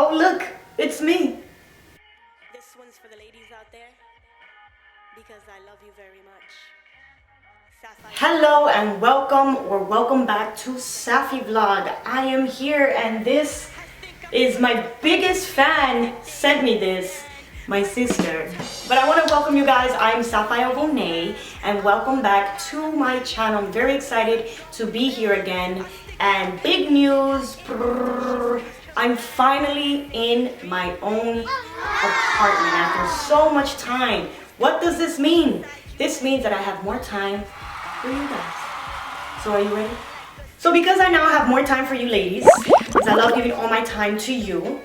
Oh, look, it's me. This one's for the ladies out there because I love you very much. Sapphire. Hello and welcome back to Safi Vlog. I am here and this is my biggest fan sent me this, my sister. But I want to welcome you guys. I'm Sapphire Vonay and welcome back to my channel. I'm very excited to be here again. And big news, I'm finally in my own apartment after so much time. What does this mean? This means that I have more time for you guys. So are you ready? So because I now have more time for you ladies, because I love giving all my time to you,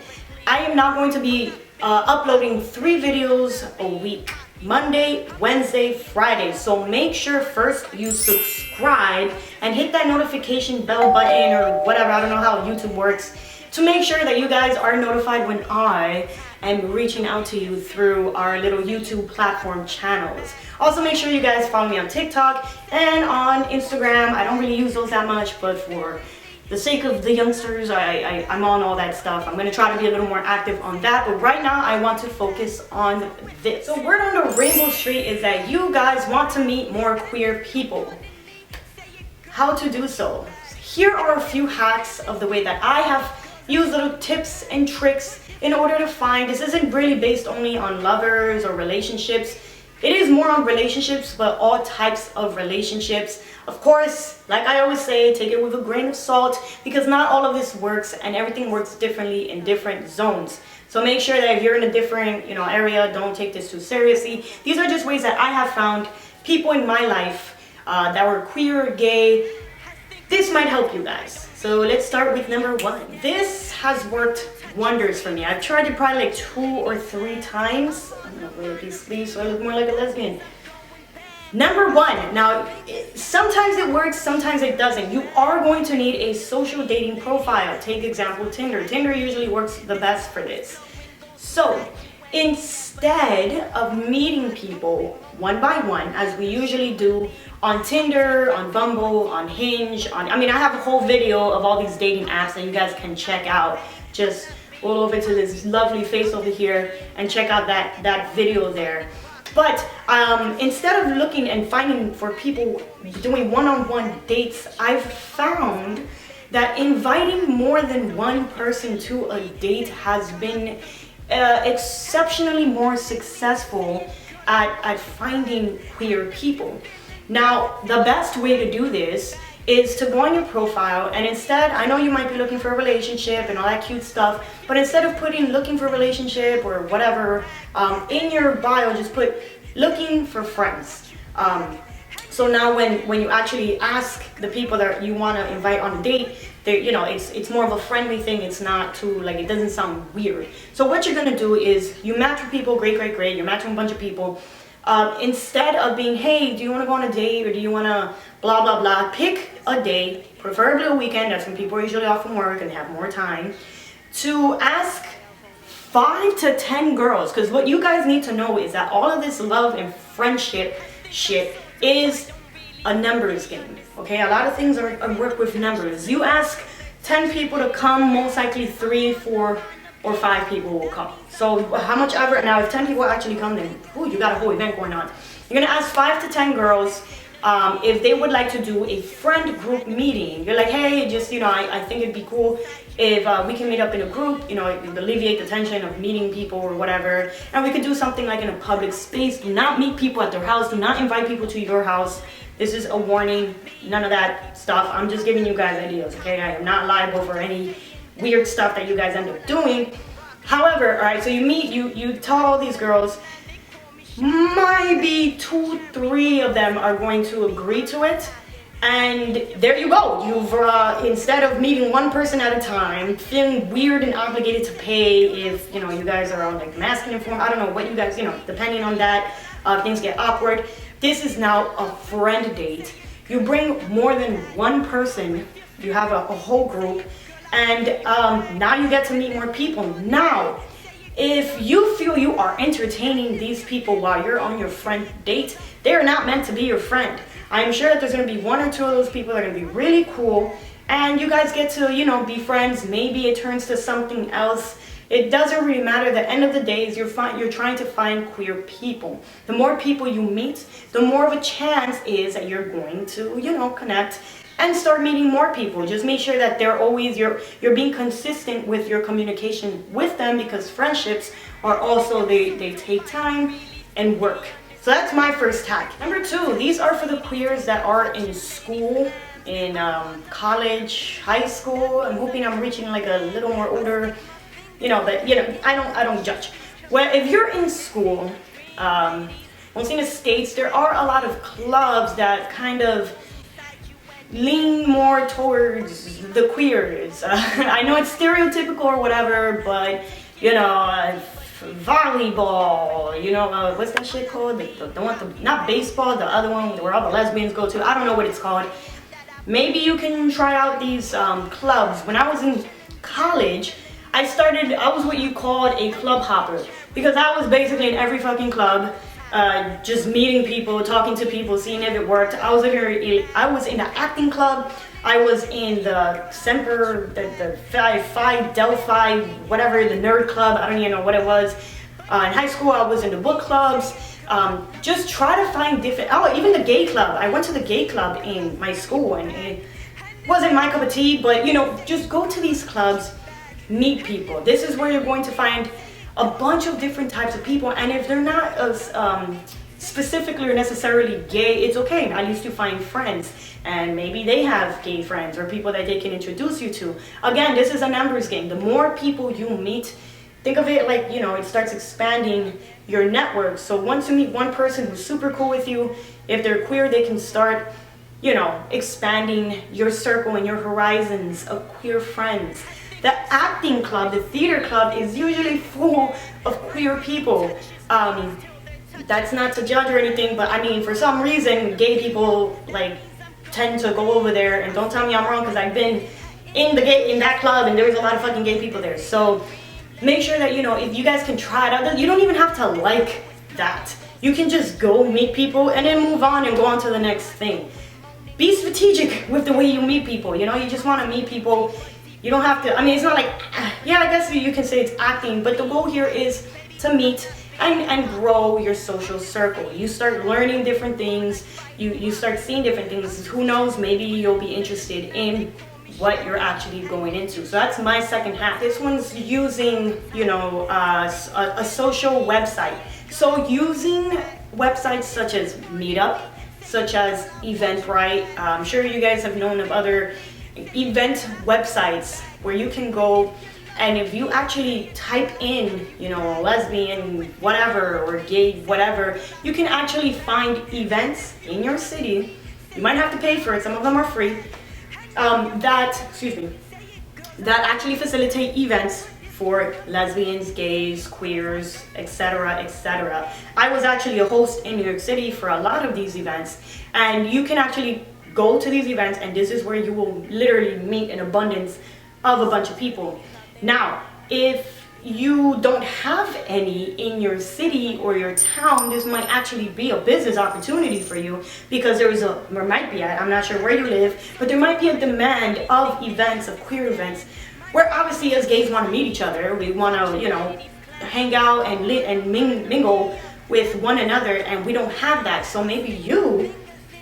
I am now going to be uploading 3 videos a week. Monday, Wednesday, Friday. So make sure first you subscribe and hit that notification bell button or whatever, I don't know how YouTube works, to make sure that you guys are notified when I am reaching out to you through our little YouTube platform channels. Also make sure you guys follow me on TikTok and on Instagram. I don't really use those that much, but for the sake of the youngsters, I'm on all that stuff. I'm going to try to be a little more active on that, but right now I want to focus on this. So word on the Rainbow Street is that you guys want to meet more queer people. How to do so? Here are a few hacks of the way that I have used, little tips and tricks in order to find. This isn't really based only on lovers or relationships. It is more on relationships, but all types of relationships. Of course, like I always say, take it with a grain of salt because not all of this works and everything works differently in different zones. So make sure that if you're in a different, area, don't take this too seriously. These are just ways that I have found people in my life that were queer, gay. This might help you guys. So let's start with number 1. This has worked wonders for me. I've tried it probably like 2 or 3 times. I'm gonna wear these sleeves so I look more like a lesbian. Number 1, now sometimes it works, sometimes it doesn't. You are going to need a social dating profile. Take example Tinder. Tinder usually works the best for this. So instead of meeting people one by one, as we usually do on Tinder, on Bumble, on Hinge, I have a whole video of all these dating apps that you guys can check out. Just go over to this lovely face over here and check out that video there. But instead of looking and finding for people doing one-on-one dates, I've found that inviting more than one person to a date has been exceptionally more successful at finding queer people. Now, the best way to do this is to go on your profile and instead, I know you might be looking for a relationship and all that cute stuff, but instead of putting looking for a relationship or whatever in your bio, just put looking for friends. So now when you actually ask the people that you want to invite on a date, it's more of a friendly thing. It's not too, it doesn't sound weird. So what you're gonna do is you match with people, great, you're matching a bunch of people. Instead of being, hey, do you want to go on a date or do you want to blah blah blah, pick a day, preferably a weekend, that's when people are usually off from work and have more time, to ask 5 to 10 girls, because what you guys need to know is that all of this love and friendship shit is a numbers game, okay? A lot of things are work with numbers. You ask 10 people to come, most likely 3, 4, or 5 people will come. So how much ever, now if 10 people actually come, then you got a whole event going on. You're gonna ask 5 to 10 girls if they would like to do a friend group meeting. You're like, hey, just, I think it'd be cool if we can meet up in a group, it would alleviate the tension of meeting people or whatever. And we could do something like in a public space. Do not meet people at their house. Do not invite people to your house. This is a warning, none of that stuff. I'm just giving you guys ideas, okay? I am not liable for any weird stuff that you guys end up doing. However, all right, so you meet, you tell all these girls, maybe 2, 3 of them are going to agree to it, and there you go. You've instead of meeting one person at a time, feeling weird and obligated to pay if you guys are on masculine form, I don't know what you guys, depending on that, things get awkward. This is now a friend date. You bring more than one person, you have a whole group, and now you get to meet more people. Now, if you feel you are entertaining these people while you're on your friend date, they're not meant to be your friend. I'm sure that there's going to be 1 or 2 of those people that are going to be really cool, and you guys get to, be friends. Maybe it turns to something else It doesn't really matter. The end of the day is you're trying to find queer people. The more people you meet, the more of a chance is that you're going to, connect and start meeting more people. Just make sure that they're always, you're being consistent with your communication with them, because friendships are also, they take time and work. So that's my first hack. Number 2, these are for the queers that are in school, in college, high school. I'm hoping I'm reaching like a little more older, but I don't judge. Well, if you're in school, mostly in the States, there are a lot of clubs that kind of lean more towards the queers. I know it's stereotypical or whatever, but volleyball, what's that shit called? The one, not baseball, the other one where all the lesbians go to. I don't know what it's called. Maybe you can try out these clubs. When I was in college, I was what you called a club hopper, because I was basically in every fucking club, just meeting people, talking to people, seeing if it worked. I was in the acting club. I was in the Semper, the Phi Delphi, whatever, the nerd club. I don't even know what it was. In high school, I was in the book clubs. Just try to find different. Oh, even the gay club. I went to the gay club in my school, and it wasn't my cup of tea. But just go to these clubs, meet people. This is where you're going to find a bunch of different types of people, and if they're not as specifically or necessarily gay, it's okay. At least you find friends, and maybe they have gay friends or people that they can introduce you to. Again, this is a numbers game. The more people you meet, think of it like, it starts expanding your network. So once you meet one person who's super cool with you, if they're queer, they can start, expanding your circle and your horizons of queer friends. The acting club, the theater club, is usually full of queer people. That's not to judge or anything, but I mean, for some reason, gay people tend to go over there. And don't tell me I'm wrong, because I've been in that club, and there's a lot of fucking gay people there. So make sure that if you guys can try it out. You don't even have to like that. You can just go meet people and then move on and go on to the next thing. Be strategic with the way you meet people. You just want to meet people. You don't have to, it's not like, yeah, I guess you can say it's acting, but the goal here is to meet and grow your social circle. You start learning different things, you start seeing different things. Who knows, maybe you'll be interested in what you're actually going into. So that's my second hack. This one's using, a social website. So using websites such as Meetup, such as Eventbrite. I'm sure you guys have known of other event websites where you can go, and if you actually type in, lesbian whatever or gay whatever, you can actually find events in your city. You might have to pay for it, some of them are free, that actually facilitate events for lesbians, gays, queers, etc., etc. I was actually a host in New York City for a lot of these events, and you can actually go to these events, and this is where you will literally meet an abundance of a bunch of people. Now, if you don't have any in your city or your town, this might actually be a business opportunity for you, because there might be, I'm not sure where you live, but there might be a demand of events, of queer events, where obviously as gays want to meet each other. We want to, hang out and mingle with one another, and we don't have that. So maybe you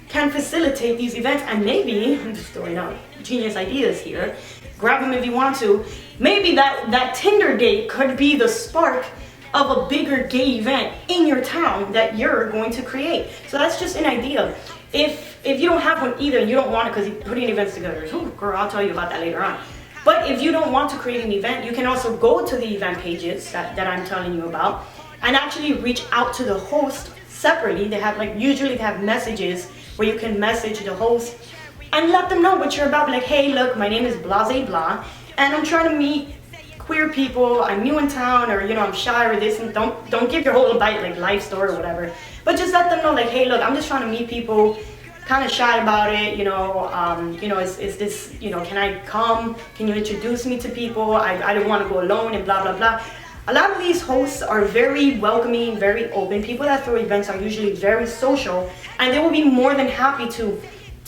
can facilitate these events, and maybe, I'm just throwing out genius ideas here, grab them if you want to, maybe that Tinder date could be the spark of a bigger gay event in your town that you're going to create. So that's just an idea. If you don't have one either, and you don't want it, because putting events together is, girl, I'll tell you about that later on. But if you don't want to create an event, you can also go to the event pages that I'm telling you about, and actually reach out to the host separately. They have usually they have messages where you can message the host and let them know what you're about. Like, hey, look, my name is blase blah, and I'm trying to meet queer people. I'm new in town, or I'm shy or this, and don't give your whole life story or whatever. But just let them know, hey, look, I'm just trying to meet people. Kind of shy about it, is this, can I come? Can you introduce me to people? I don't want to go alone, and blah, blah, blah. A lot of these hosts are very welcoming, very open. People that throw events are usually very social, and they will be more than happy to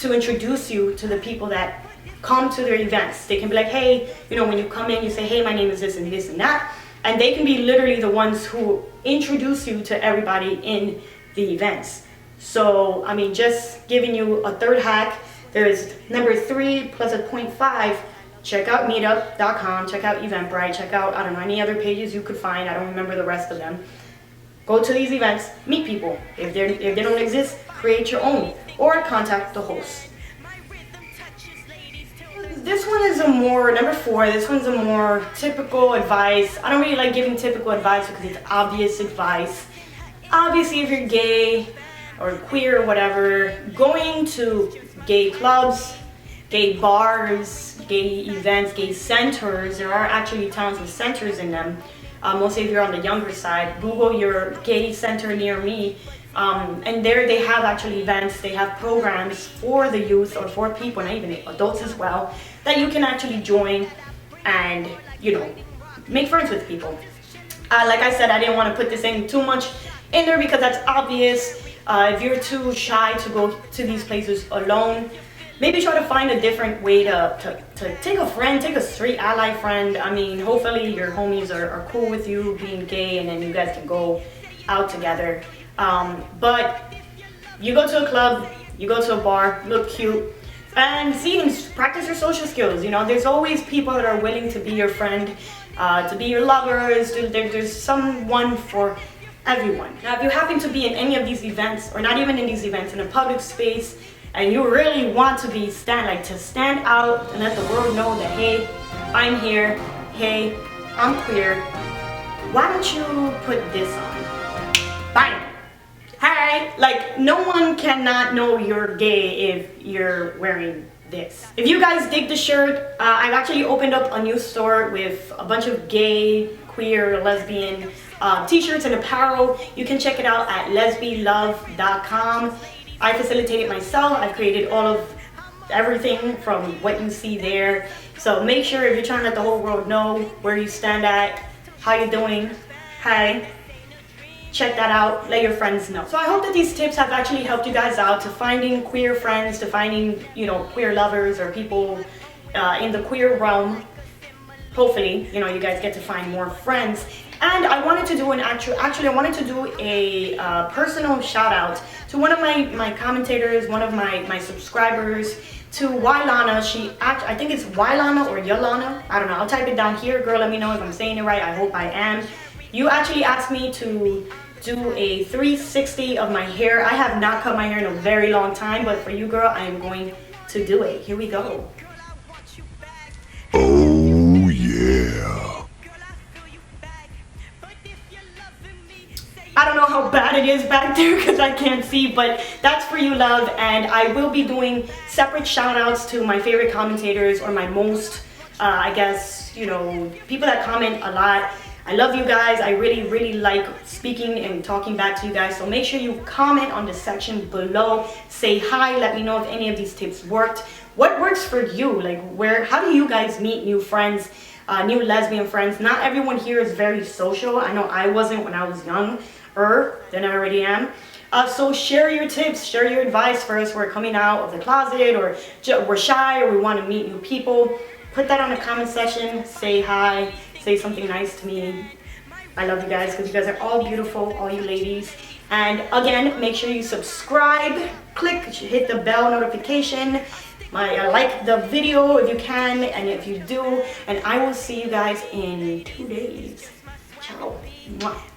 introduce you to the people that come to their events. They can be like, hey, when you come in, you say, hey, my name is this and this and that. and they can be literally the ones who introduce you to everybody in the events. So I mean, just giving you a third hack. There's number 3 plus a 0.5. Check out meetup.com, check out Eventbrite, check out, I don't know, any other pages you could find. I don't remember the rest of them. Go to these events, meet people. If they don't exist, create your own, or contact the host. This one is a more, number 4, this one's a more typical advice. I don't really like giving typical advice because it's obvious advice. Obviously, if you're gay or queer or whatever, going to gay clubs, gay bars, gay events, gay centers, there are actually towns with centers in them. Mostly if you're on the younger side, Google your gay center near me. And there they have actually events, they have programs for the youth or for people, and even adults as well, that you can actually join and, you know, make friends with people. Like I said, I didn't want to put this in too much in there because that's obvious. If you're too shy to go to these places alone, maybe try to find a different way to take a friend, take a straight ally friend. I mean, hopefully your homies are cool with you being gay, and then you guys can go out together. But you go to a club, you go to a bar, look cute, and see and practice your social skills. You know, there's always people that are willing to be your friend, to be your lovers. There's someone for everyone. Now, if you happen to be in any of these events, or not even in these events, in a public space, and you really want to be stand out and let the world know that, hey, I'm here, hey, I'm queer, why don't you put this on? Bang! Hey, like, no one cannot know you're gay if you're wearing this. If you guys dig the shirt, I've actually opened up a new store with a bunch of gay, queer, lesbian t-shirts and apparel. You can check it out at lesbilove.com. I facilitate it myself. I've created all of everything from what you see there. So make sure, if you're trying to let the whole world know where you stand at, how you doing, hi, check that out, let your friends know. So I hope that these tips have actually helped you guys out to finding queer friends, to finding, you know, queer lovers or people in the queer realm. Hopefully, you know, you guys get to find more friends. And I wanted to do I wanted to do a personal shout out to one of my commentators, one of my subscribers, to Wylana. I think it's Wylana or Yolana. I don't know. I'll type it down here. Girl, let me know if I'm saying it right. I hope I am. You actually asked me to do a 360 of my hair. I have not cut my hair in a very long time, but for you, girl, I am going to do it. Here we go. Oh, yeah. I don't know how bad it is back there because I can't see, but that's for you, love. And I will be doing separate shout outs to my favorite commentators, or my most, I guess, you know, people that comment a lot. I love you guys. I really, really like speaking and talking back to you guys. So make sure you comment on the section below. Say hi. Let me know if any of these tips worked. What works for you? Like, how do you guys meet new friends, new lesbian friends? Not everyone here is very social. I know I wasn't when I was younger than I already am. So share your tips, share your advice for us. We're coming out of the closet, or we're shy, or we want to meet new people. Put that on the comment section. Say hi. Say something nice to me. I love you guys because you guys are all beautiful, all you ladies. And again, make sure you subscribe, hit the bell notification, like the video if you can, and if you do, and I will see you guys in 2 days. Ciao. Mwah.